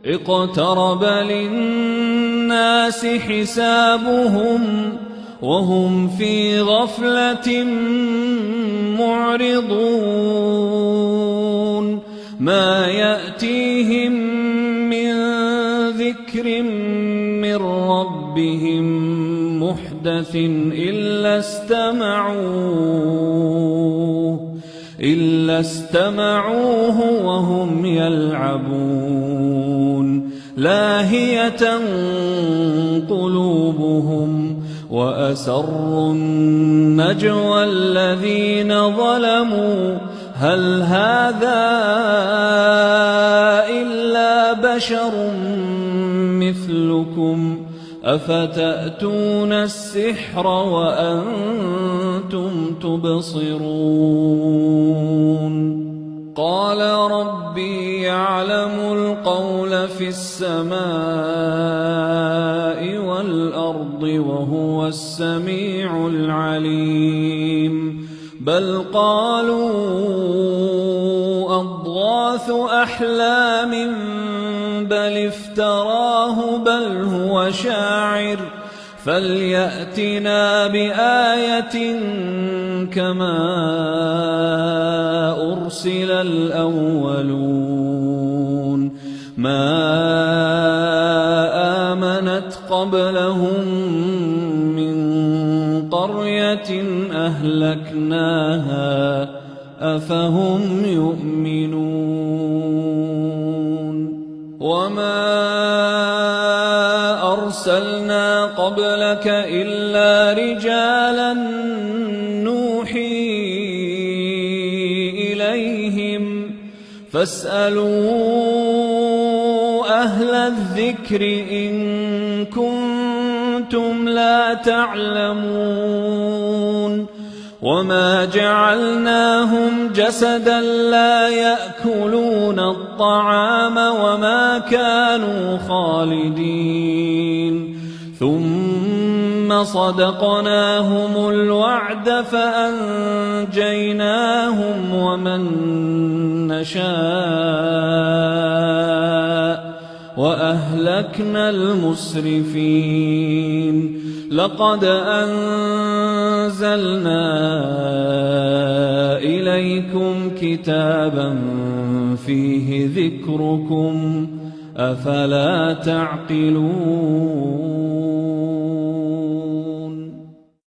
اقترب للناس حسابهم وهم في غفلة معرضون ما يأتيهم من ذكر من ربهم محدث إلا استمعوه وهم يلعبون لاهية قلوبهم وأسروا النجوى الذين ظلموا هل هذا إلا بشر مثلكم أفتأتون السحر وأنتم تبصرون قال ربي يعلم القول في السماء والأرض وهو السميع العليم بل قالوا أضغاث أحلام بل افتراه بل هو شاعر فليأتنا بآية كما أرسل الأولون ما آمنت قبلهم من قرية أهلكناها أفهم يؤمنون وما أرسلنا قبلك إلا رجالا نوحي إليهم فاسألوا أهل الذكر إن كنتم لا تعلمون وما جعلناهم جسدا لا يأكلون الطعام وما كانوا خالدين ثم صدقناهم الوعد فأنجيناهم ومن نشاء وأهلكنا المسرفين لقد أنزلنا إليكم كتابا فيه ذكركم أفلا تعقلون